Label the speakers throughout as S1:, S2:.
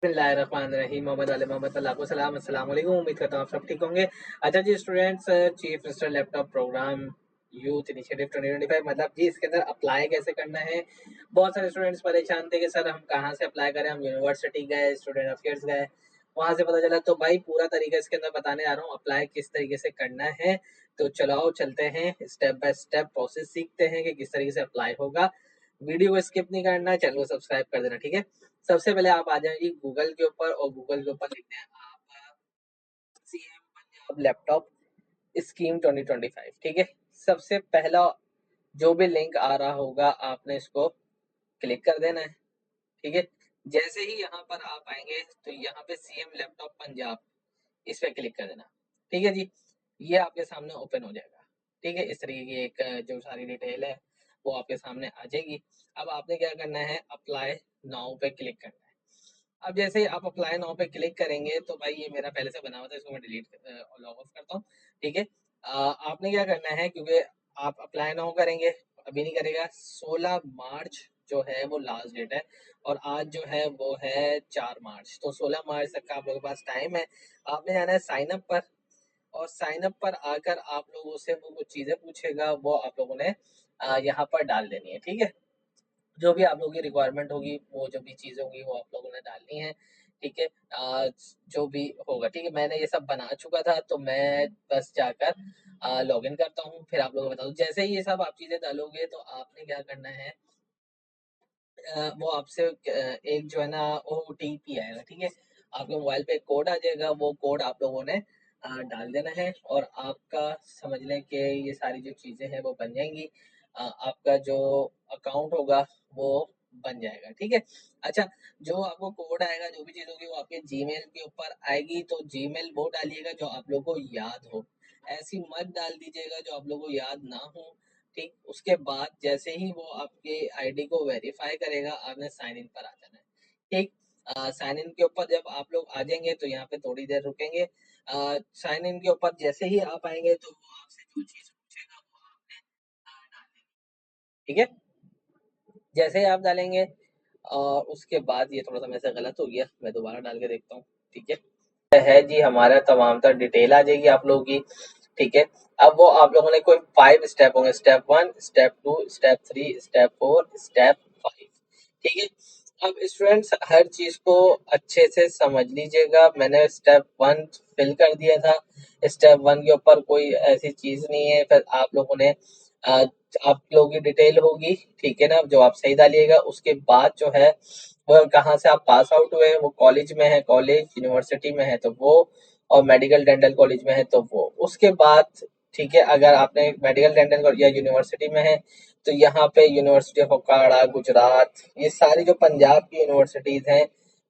S1: बिस्मिल्लाहिर्रहमानिर्रहीम मोहम्मद वाले मोहम्मद अल्लाह सलाम अस्सलाम वालेकुम। उम्मीद करता हूँ आप सब ठीक होंगे। अच्छा जी students, chief minister laptop programme youth initiative 2025 मतलब जी इसके अंदर अप्लाई कैसे करना है। बहुत सारे स्टूडेंट्स परेशान थे कि सर हम कहाँ से अप्लाई करें। हम यूनिवर्सिटी गए, स्टूडेंट अफेयर्स गए, वहां से पता चला। तो भाई पूरा तरीका इसके अंदर बताने आ रहा हूँ अप्लाई किस तरीके से करना है। तो चलाओ चलते हैं, स्टेप बाय स्टेप प्रोसेस सीखते हैं कि किस तरीके से अप्लाई होगा। वीडियो को स्किप नहीं करना, चैनल को सब्सक्राइब कर देना, ठीक है। सबसे पहले आप आ जाएंगे गूगल के ऊपर और गूगल के ऊपर लिखते हैं आप सीएम पंजाब लैपटॉप स्कीम 2025, ठीक है। सबसे पहला जो भी लिंक आ रहा होगा आपने इसको क्लिक कर देना है, ठीक है। जैसे ही यहाँ पर आप आएंगे तो यहाँ पे सीएम लैपटॉप पंजाब इस पे क्लिक कर देना, ठीक है जी। ये आपके सामने ओपन हो जाएगा, ठीक है। इस तरीके की एक जो सारी डिटेल है वो आपके सामने आ जाएगी। अब आपने क्या करना है, अप्लाई नाउ पे क्लिक करना है। अब जैसे ही आप अप्लाई नाउ पे क्लिक करेंगे तो भाई ये मेरा पहले से बना हुआ था, इसको मैं डिलीट लॉग ऑफ करता हूँ, ठीक है। आपने क्या करना है, क्योंकि आप अप्लाई नाउ करेंगे, अभी नहीं करेगा। 16 मार्च जो है वो लास्ट डेट है और आज जो है वो है 4 मार्च। तो 16 मार्च तक का आप लोगों के पास टाइम है। आपने जाना है साइन अप पर और साइन अप पर आकर आप लोगों से वो कुछ चीजें पूछेगा, वो आप लोगों ने यहाँ पर डाल देनी है, ठीक है। जो भी आप लोगों की रिक्वायरमेंट होगी, वो जो भी चीज़ें होंगी वो आप लोगों ने डालनी है, ठीक है। जो भी होगा, ठीक है। मैंने ये सब बना चुका था तो मैं बस जाकर लॉग इन करता हूँ, फिर आप लोगों को बता दूँ। जैसे ही ये सब आप चीज़ें डालोगे तो आपने क्या करना है, वो आपसे एक जो है ना ओटीपी आएगा, ठीक है। आपके मोबाइल पे एक कोड आ जाएगा, वो कोड आप लोगों ने डाल देना है और आपका समझ लें कि ये सारी जो चीज़ें हैं वो बन जाएंगी। आपका जो अकाउंट होगा वो बन जाएगा, ठीक है। अच्छा, जो आपको कोड आएगा, जो भी चीज़ होगी वो आपके जीमेल के ऊपर आएगी। तो जीमेल वो डालिएगा जो आप लोगों को याद हो, ऐसी मत डाल दीजिएगा जो आप लोगों को याद ना हो, ठीक। उसके बाद जैसे ही वो आपके आईडी को वेरीफाई करेगा, आपने साइन इन पर आ जाना है, ठीक। साइन इन के ऊपर जब आप लोग आ जाएंगे तो यहाँ पे थोड़ी देर रुकेंगे। साइन इन के ऊपर जैसे ही आप आएंगे तो वो आपसे जो चीज पूछेगा वो आपने डालनी है, ठीक है। जैसे ही आप डालेंगे और उसके बाद ये थोड़ा सा मेरे से गलत हो गया, मैं दोबारा डाल के देखता हूँ, ठीक है जी। हमारा तमाम तर डिटेल आ जाएगी आप लोगों की, ठीक है। अब वो आप लोगों ने कोई 5 स्टेप होंगे, step 1, step 2, step 3, step 4, step 5, ठीक है। अब स्टूडेंट्स हर चीज को अच्छे से समझ लीजिएगा। मैंने स्टेप 1 फिल कर दिया था, स्टेप 1 के ऊपर कोई ऐसी चीज नहीं है। फिर आप लोगों ने अ, आप लोगों की डिटेल होगी, ठीक है ना, जो आप सही डालिएगा। उसके बाद जो है वो कहाँ से आप पास आउट हुए, वो कॉलेज में है, कॉलेज यूनिवर्सिटी में है तो वो, और मेडिकल डेंटल कॉलेज में है तो वो। उसके बाद ठीक है, अगर आपने मेडिकल डेंटल या यूनिवर्सिटी में है तो यहाँ पे यूनिवर्सिटी ऑफ अखाड़ा गुजरात, ये सारी जो पंजाब की यूनिवर्सिटीज हैं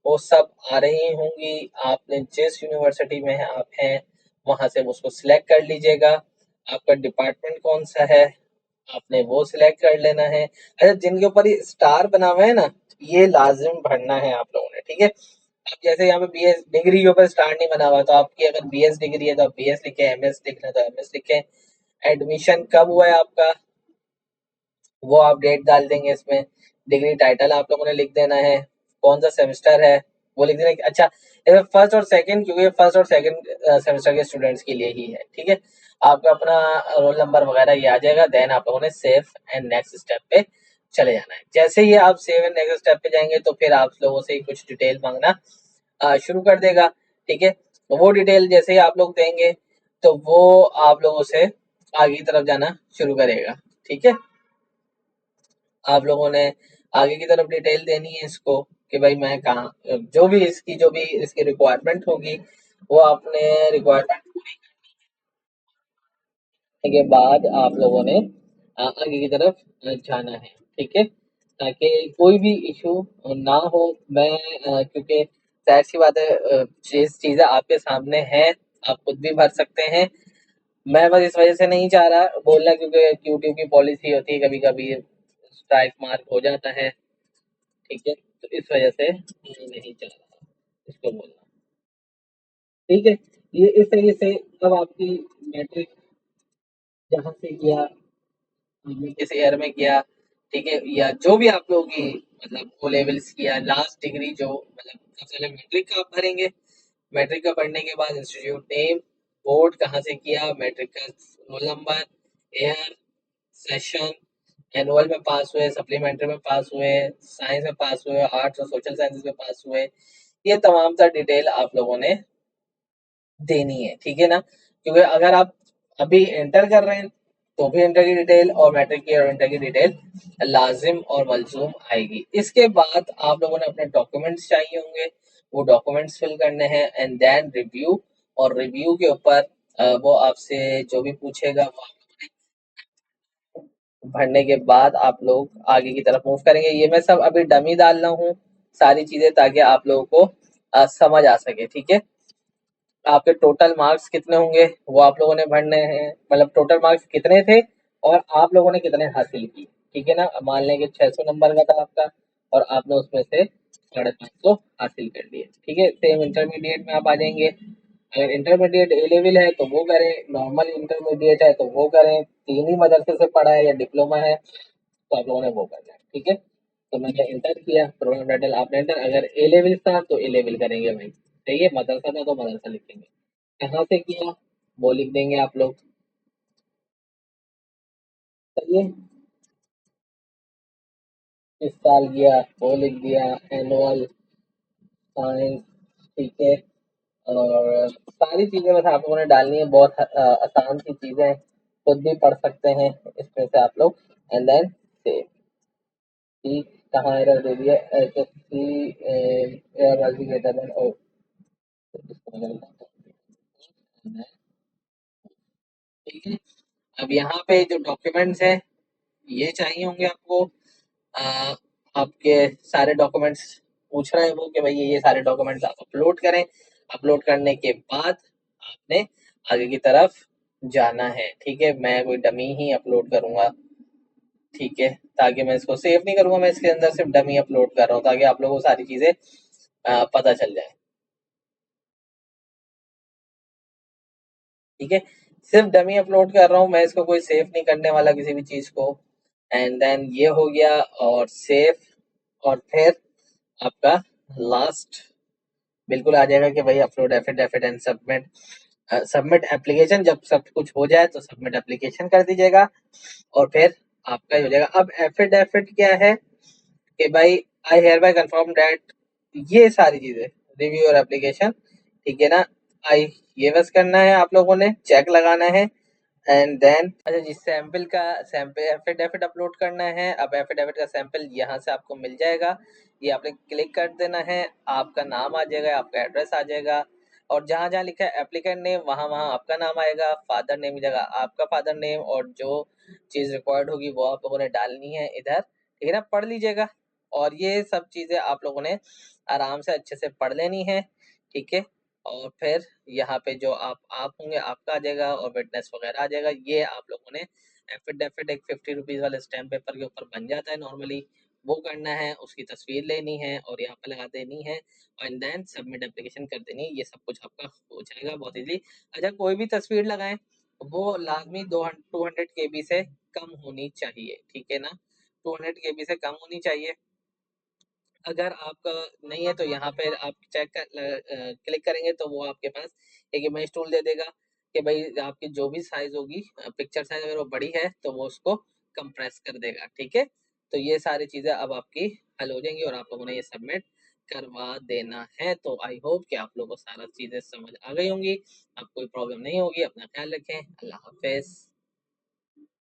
S1: वो सब आ रही होंगी। आपने जिस यूनिवर्सिटी में है आप हैं वहां से उसको सिलेक्ट कर लीजिएगा। आपका डिपार्टमेंट कौन सा है आपने वो सिलेक्ट कर लेना है। अच्छा, जिनके ऊपर ये स्टार बना हुआ है ना, ये लाजिम भरना है आप लोगों ने, ठीक है। अब जैसे यहाँ पे बीएस डिग्री के ऊपर स्टार नहीं बना हुआ तो आपकी अगर बीएस डिग्री है तो आप बीएस लिखें, एमएस लिखना है तो एमएस लिखें। एडमिशन कब हुआ है आपका वो आप डेट डाल देंगे इसमें। डिग्री टाइटल आप लोगों ने लिख देना है, कौन सा सेमेस्टर है वो लिख देना। अच्छा, इसमें फर्स्ट और सेकंड, क्योंकि फर्स्ट और सेकंड सेमेस्टर के स्टूडेंट्स के लिए ही है, ठीक है। आपका अपना रोल नंबर वगैरह ये आ जाएगा। देन आप लोगों ने सेव एंड नेक्स्ट स्टेप पे चले जाना है। जैसे ही आप सेव एंड नेक्स्ट स्टेप पे जाएंगे तो फिर आप लोगों से कुछ डिटेल मांगना शुरू कर देगा, ठीक है। तो वो डिटेल जैसे ही आप लोग देंगे तो वो आप लोगों से आगे की तरफ जाना शुरू करेगा, ठीक है। आप लोगों ने आगे की तरफ डिटेल देनी है इसको कि भाई मैं कहाँ, जो भी इसकी रिक्वायरमेंट होगी वो आपने रिक्वायरमेंट पूरी करने के बाद आप लोगों ने आगे की तरफ जाना है, ठीक है, ताकि कोई भी इशू ना हो। मैं क्योंकि जाहिर सी बात है, जिस चीज़ें आपके सामने हैं आप खुद भी भर सकते हैं। मैं बस इस वजह से नहीं चाह रहा बोलना, क्योंकि यूट्यूब की पॉलिसी होती है कभी कभी स्ट्राइक मार्क हो जाता है, ठीक है। तो इस वजह से मैं नहीं चाह रहा इसको बोलना, ठीक है। ये इस तरीके से अब आपकी मैट्रिक जहाँ से किया, आपने किस ईयर में किया, ठीक है, या जो भी आप लोगों की मतलब ओ लेवल्स की या लास्ट डिग्री जो मतलब सबसे पहले मैट्रिक का आप भरेंगे। मैट्रिक का पढ़ने के बाद इंस्टीट्यूट नेम, बोर्ड कहाँ से किया, मैट्रिक का roll number, year, session, annual में पास हुए, सप्लीमेंट्री में पास हुए, साइंस में पास हुए, आर्ट्स और सोशल साइंसेज में पास हुए, ये तमाम तर डिटेल आप लोगों ने देनी है, ठीक है ना। क्योंकि अगर आप अभी एंटर कर रहे हैं तो भी इंटर की डिटेल और मैट्रिक की और इंटर की डिटेल लाजिम और मलजूम आएगी। इसके बाद आप लोगों ने अपने डॉक्यूमेंट्स चाहिए होंगे, वो डॉक्यूमेंट्स फिल करने हैं एंड देन रिव्यू, और रिव्यू के ऊपर वो आपसे जो भी पूछेगा वो भरने के बाद आप लोग आगे की तरफ मूव करेंगे। ये मैं सब अभी डमी डाल रहा हूँ सारी चीजें, ताकि आप लोगों को समझ आ सके, ठीक है। आपके टोटल मार्क्स कितने होंगे वो आप लोगों ने भरने हैं, मतलब टोटल मार्क्स कितने थे और आप लोगों ने कितने हासिल की, ठीक है ना। अब मान लें कि 600 नंबर का था आपका और आपने उसमें से 550 हासिल कर लिए, ठीक है। सेम इंटरमीडिएट में आप आ जाएंगे। अगर इंटरमीडिएट ए लेवल है तो वो करें, नॉर्मल इंटरमीडिएट है तो वो करें, तीन ही मदरसे से पढ़ा है या डिप्लोमा है तो आप लोगों ने वो करना है, ठीक है। तो मैंने इंटर किया, प्रोग्राम टाइटल आपने इंटर, अगर ए लेवल था तो ए लेवल करेंगे भाई, सही है। मदरसा था तो मदरसा लिखेंगे। कहाँ से किया वो लिख देंगे आप लोग, सही है। किस साल किया वो लिख दिया, एनुअल, साइंस, ठीक है। और सारी चीजें बस आप लोगों ने डालनी है, बहुत आसान सी चीजें हैं, खुद भी पढ़ सकते हैं इसमें से आप लोग। एंड देन सेव, ठीक। कहाँ एरर दे दिया, H S C are greater than O, ठीक है। अब यहाँ पे जो डॉक्यूमेंट्स हैं ये चाहिए होंगे आपको। अ, आपके सारे डॉक्यूमेंट्स पूछ रहे हैं वो कि भाई ये सारे डॉक्यूमेंट्स आप अपलोड करें। अपलोड करने के बाद आपने आगे की तरफ जाना है, ठीक है। मैं कोई डमी ही अपलोड करूंगा, ठीक है, ताकि मैं इसको सेव नहीं करूंगा, मैं इसके अंदर सिर्फ डमी अपलोड कर रहा हूँ ताकि आप लोगों को सारी चीजें पता चल जाए, ठीक है। सिर्फ डमी अपलोड कर रहा हूँ मैं, इसको कोई सेव नहीं करने वाला किसी भी चीज को। एंड देन ये हो गया और सेव, और फिर आपका लास्ट बिल्कुल आ जाएगा कि भाई upload affidavit and submit. Submit application, जब सब कुछ हो जाए तो सबमिट एप्लीकेशन कर दीजिएगा और फिर आपका ही हो जाएगा। अब एफिडेविट क्या है कि भाई आई हेयर बाय कंफर्म दैट, ये सारी चीजें, रिव्यू और एप्लीकेशन, ठीक है ना। आई ये बस करना है, आप लोगों ने चेक लगाना है एंड देन अच्छा जी, सैंपल का सैंपल एफिडेविट अपलोड करना है। अब एफिडेविट का सैंपल यहाँ से आपको मिल जाएगा, ये आपने क्लिक कर देना है, आपका नाम आ जाएगा, आपका एड्रेस आ जाएगा, और जहाँ जहाँ लिखा है एप्लीकेंट नेम वहाँ वहाँ आपका नाम आएगा, फादर नेम की जगह आपका फादर नेम, और जो चीज़ रिक्वायर्ड होगी वो आप लोगों ने डालनी है इधर, ठीक है ना। पढ़ लीजिएगा और ये सब चीज़ें आप लोगों ने आराम से अच्छे से पढ़ लेनी है, ठीक है। और फिर यहाँ पे जो आप होंगे आपका आ जाएगा और विटनेस वगैरह आ जाएगा। ये आप लोगों ने एफिडेविट एक 50 रुपीज वाले स्टैम्प पेपर के ऊपर बन जाता है नॉर्मली, वो करना है, उसकी तस्वीर लेनी है और यहाँ पे लगा देनी है और देन सबमिट एप्लीकेशन कर देनी है। ये सब कुछ आपका हो जाएगा बहुत इजीली। अच्छा, कोई भी तस्वीर लगाएं वो लाजमी 200 KB से कम होनी चाहिए, ठीक है ना। 200 KB से कम होनी चाहिए। अगर आपका नहीं है तो यहाँ पे आप चेक कर क्लिक करेंगे तो वो आपके पास एक इमेज टूल दे देगा कि भाई आपकी जो भी साइज होगी, पिक्चर साइज अगर वो बड़ी है तो वो उसको कंप्रेस कर देगा, ठीक है। तो ये सारी चीजें अब आपकी हल हो जाएंगी और आप लोगों ने ये सबमिट करवा देना है। तो आई होप कि आप लोगों को सारा चीजें समझ आ गई होंगी, अब कोई प्रॉब्लम नहीं होगी। अपना ख्याल रखें, अल्लाह हाफिज।